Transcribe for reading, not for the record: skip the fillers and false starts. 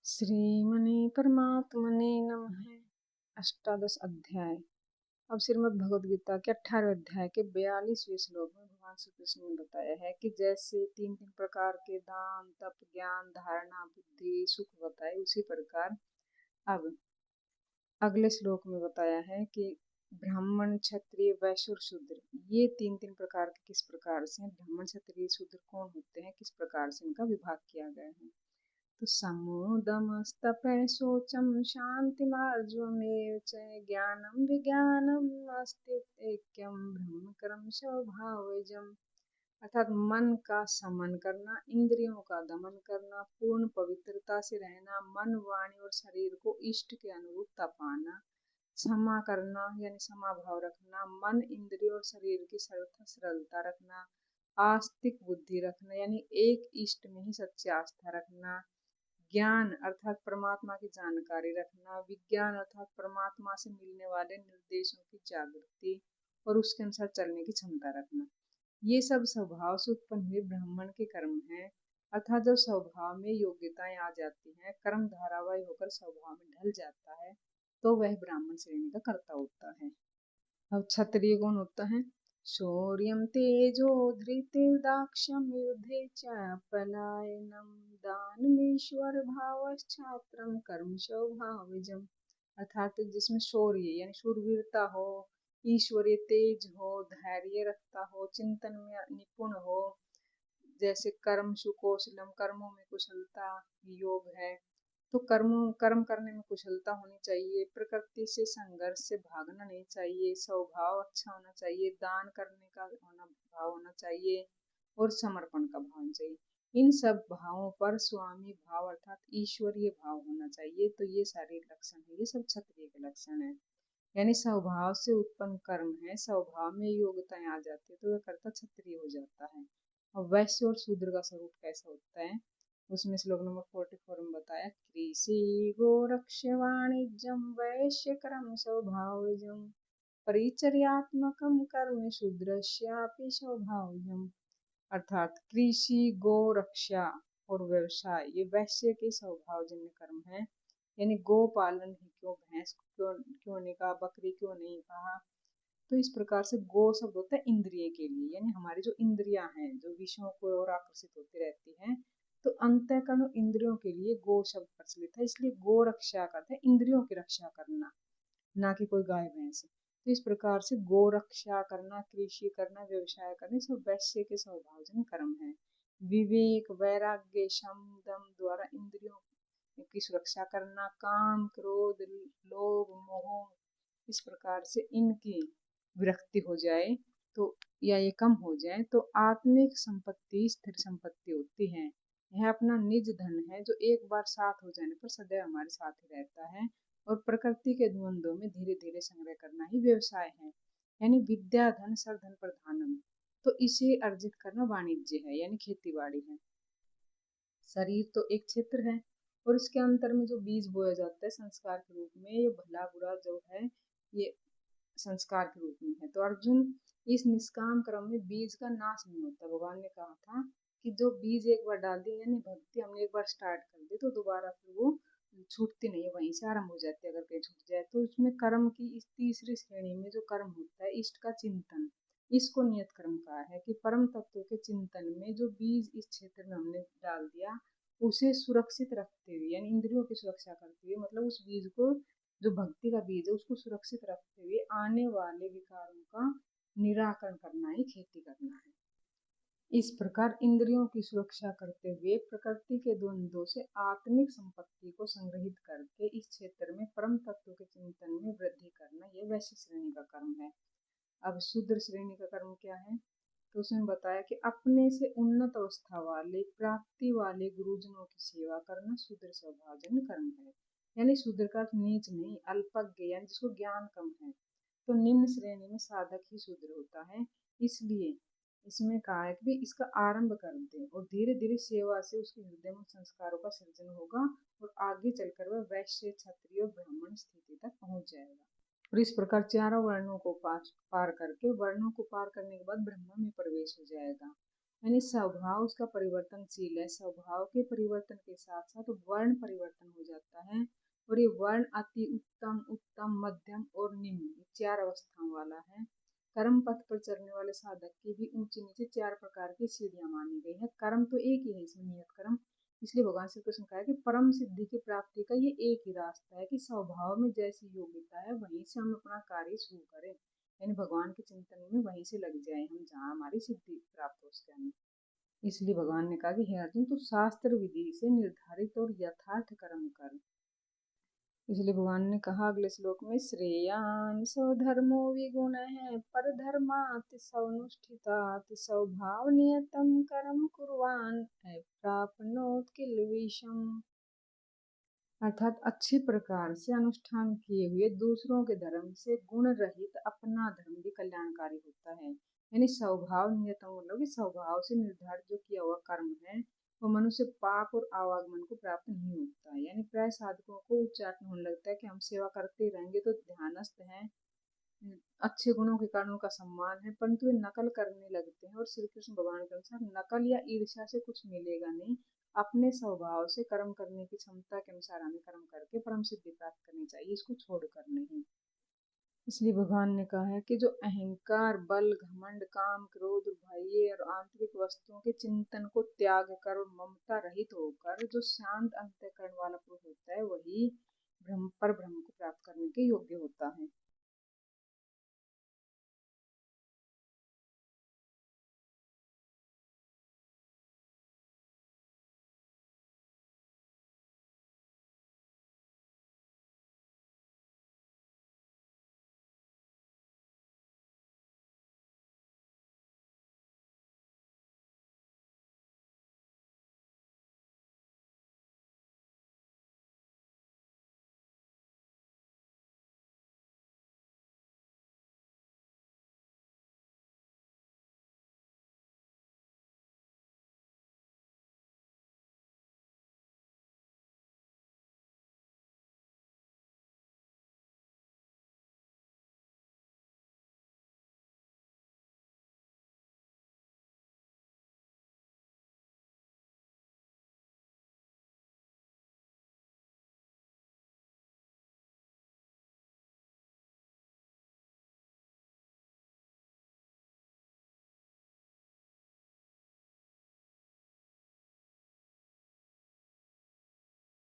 श्रीमने परमात्मने नमः। अष्टादश अध्याय। अब श्रीमद् भगवद गीता के 18वें अध्याय के 42वें श्लोक में भगवान श्री कृष्ण ने बताया है कि जैसे तीन तीन प्रकार के दान, तप, ज्ञान, धारणा, बुद्धि, सुख बताए, उसी प्रकार अब अगले श्लोक में बताया है कि ब्राह्मण, क्षत्रिय, वैश्य और शूद्र, ये तीन तीन प्रकार के किस प्रकार से ब्राह्मण, क्षत्रिय, शूद्र कौन होते हैं, किस प्रकार से इनका विभाग किया गया है। तो समोदमस्तपः शौचं शान्तिमार्जवमेव च ज्ञानं विज्ञानम् आस्तिक्यं ब्रह्मकरम स्वभावजम्। अर्थात मन का समन करना, इंद्रियों का दमन करना, पूर्ण पवित्रता से रहना, मन, वाणी और शरीर को इष्ट के अनुरूपता पाना, क्षमा करना यानी समाभाव रखना, मन, इंद्रिय और शरीर की सरलता रखना, आस्तिक बुद्धि रखना यानी एक इष्ट में ही सच्ची आस्था रखना, ज्ञान अर्थात परमात्मा की जानकारी रखना, विज्ञान अर्थात परमात्मा से मिलने वाले निर्देशों की जागृति और उसके अनुसार चलने की क्षमता रखना, ये सब स्वभाव से उत्पन्न हुए ब्राह्मण के कर्म हैं। अर्थात जब स्वभाव में योग्यताएं आ जाती हैं, कर्म धारावाही होकर स्वभाव में ढल जाता है, तो वह ब्राह्मण श्रेणी का कर्ता होता है। अब क्षत्रिय कौन होता है? शौर्यं तेजो धृतिर्दाक्ष्यं युद्धे च पलायनं दानमीश्वर भावश्चात्रं कर्म स्वभावजम्। अर्थात जिसमें शौर्य यानी शूरवीरता हो, ईश्वरीय तेज हो, धैर्य रखता हो, चिंतन में निपुण हो, जैसे कर्म सुकौशलम, कर्मों में कुशलता योग है, तो कर्म करने में कुशलता होनी चाहिए, प्रकृति से संघर्ष से भागना नहीं चाहिए, स्वभाव अच्छा होना चाहिए, दान करने का भाव होना चाहिए और समर्पण का भाव होना चाहिए। इन सब भावों पर स्वामी भाव अर्थात ईश्वरीय भाव होना चाहिए। तो ये सारे लक्षण है, ये सब क्षत्रिय के लक्षण है। यानी स्वभाव से उत्पन्न कर्म है, स्वभाव में योग्यताएं आ जाती है तो वह कर्ता क्षत्रिय हो जाता है। और वैश्य और शूद्र का स्वरूप कैसा होता है, उसमें श्लोक नंबर 44 में बताया, कृषि गोरक्ष वाणिज्यम वैश्य कर्म स्वभावजम परिचर्यात्मकम कर्म शूद्रस्यापि स्वभावजम। अर्थात कृषि, गो रक्षा और व्यवसाय ये वैश्य के स्वभावजन्य कर्म है। यानी गो पालन ही क्यों, भैंस क्यों क्यों नहीं कहा, बकरी क्यों नहीं कहा, तो इस प्रकार से गो शब्द होता है इंद्रिय के लिए, यानी हमारी जो इंद्रियां हैं जो विषयों को और आकर्षित होती रहती हैं, तो अंतःकरण इंद्रियों के लिए गो शब्द प्रचलित है, इसलिए गो रक्षा करते हैं इंद्रियों की रक्षा करना, ना कि कोई गाय भैंस। तो इस प्रकार से गो रक्षा करना, कृषि करना, व्यवसाय करना सब वैश्य के स्वभावजन कर्म है। विवेक, वैराग्य, शम, दम द्वारा इंद्रियों की सुरक्षा करना, काम, क्रोध, लोभ, मोह, इस प्रकार से इनकी विरक्ति हो जाए तो या ये कम हो जाए तो आत्मिक संपत्ति स्थिर संपत्ति होती है। यह अपना निज धन है जो एक बार साथ हो जाने पर सदैव हमारे साथ ही रहता है। और प्रकृति के द्वंद्वों में धीरे धीरे संग्रह करना ही व्यवसाय है। यानी विद्या धन सर धन प्रधानम, तो इसे अर्जित करना वाणिज्य है यानी खेती बाड़ी है। शरीर तो एक क्षेत्र है और उसके अंतर में जो बीज बोया जाता है संस्कार के रूप में, ये भला बुरा जो है ये संस्कार के रूप में है। तो अर्जुन, इस निष्काम क्रम में बीज का नाश नहीं होता। भगवान ने कहा था कि जो बीज एक बार डाल दिए यानी भक्ति हमने एक बार स्टार्ट कर दी तो दोबारा फिर वो छूटती नहीं है, वहीं से आरंभ हो जाती है। अगर कहीं छूट जाए तो उसमें कर्म की इस तीसरी श्रेणी में जो कर्म होता है इष्ट का चिंतन, इसको नियत कर्म कहा है कि परम तत्व के चिंतन में जो बीज इस क्षेत्र में हमने डाल दिया उसे सुरक्षित रखते हुए यानी इंद्रियों की सुरक्षा करते हुए, मतलब उस बीज को जो भक्ति का बीज है उसको सुरक्षित रखते हुए आने वाले विकारों का निराकरण करना ही खेती करना है। इस प्रकार इंद्रियों की सुरक्षा करते हुए प्रकृति के द्वंद्वों से आत्मिक संपत्ति को संग्रहित करके इस क्षेत्र में परम तत्व के चिंतन में वृद्धि करना यह वैश्य श्रेणी का कर्म है। अब शूद्र श्रेणी का कर्म क्या है, तो उसमें बताया कि अपने से उन्नत अवस्था वाले प्राप्ति वाले गुरुजनों की सेवा करना शूद्र स्वभावजन्य कर्म है। यानी शूद्र का नीच नहीं, अल्पज्ञ यानी जिसको ज्ञान कम है, तो निम्न श्रेणी में साधक ही शूद्र होता है। इसलिए इसमें कहा है कि इसका आरंभ कर दे और धीरे धीरे सेवा से उसके हृदय में संस्कारों का सृजन होगा और आगे चलकर वह वैश्य, क्षत्रिय और ब्राह्मण स्थिति तक पहुंच जाएगा। और इस प्रकार चारों वर्णों को पार करके वर्णों को पार करने के बाद ब्रह्म में प्रवेश हो जाएगा। यानी स्वभाव उसका परिवर्तनशील है। स्वभाव के परिवर्तन के साथ साथ वर्ण परिवर्तन हो जाता है, और ये वर्ण अति उत्तम, उत्तम, मध्यम और निम्न, चार अवस्थाओं वाला है। कर्म पथ पर चलने वाले साधक की भी ऊंचे नीचे चार प्रकार की सीढ़ियां मानी गई है। कर्म तो एक ही है इसमें, नियत कर्म। इसलिए भगवान श्री कृष्ण कहा कि परम सिद्धि की प्राप्ति का ये एक ही रास्ता है कि स्वभाव में जैसी योग्यता है वहीं से हम अपना कार्य शुरू करें, यानी भगवान के चिंतन में वहीं से लग जाए हम, जहाँ हमारी सिद्धि प्राप्त हो उसके हमें। इसलिए भगवान ने कहा कि हे अर्जुन, तू शास्त्र विधि से निर्धारित और यथार्थ कर्म कर। इसलिए भगवान ने कहा अगले श्लोक में, श्रेयान स्वधर्मो विगुण है पर धर्मात् स्वनुष्ठितात् स्वभाव नियतम कर्म कुर्वान प्राप्नोत किल्बिषम्। अर्थात अच्छी प्रकार से अनुष्ठान किए हुए दूसरों के धर्म से गुण रहित अपना धर्म भी कल्याणकारी होता है। यानी स्वभाव नियतम मतलब कि स्वभाव से निर्धारित जो किया हुआ कर्म है वो मनुष्य पाप और आवागमन को प्राप्त नहीं होता है। यानी प्राय साधकों को उच्चाटन होने लगता है कि हम सेवा करते रहेंगे तो ध्यानस्थ हैं, अच्छे गुणों के कारण उनका सम्मान है, परंतु वे नकल करने लगते हैं। और श्री कृष्ण भगवान के अनुसार नकल या ईर्ष्या से कुछ मिलेगा नहीं, अपने स्वभाव से कर्म करने की क्षमता के अनुसार हमें कर्म करके परम सिद्धि प्राप्त करनी चाहिए, इसको छोड़कर नहीं। इसलिए भगवान ने कहा है कि जो अहंकार, बल, घमंड, काम, क्रोध, भय और आंतरिक वस्तुओं के चिंतन को त्याग कर और ममता रहित होकर जो शांत अंतःकरण वाला पुरुष होता है वही ब्रह्म पर ब्रह्म को प्राप्त करने के योग्य होता है।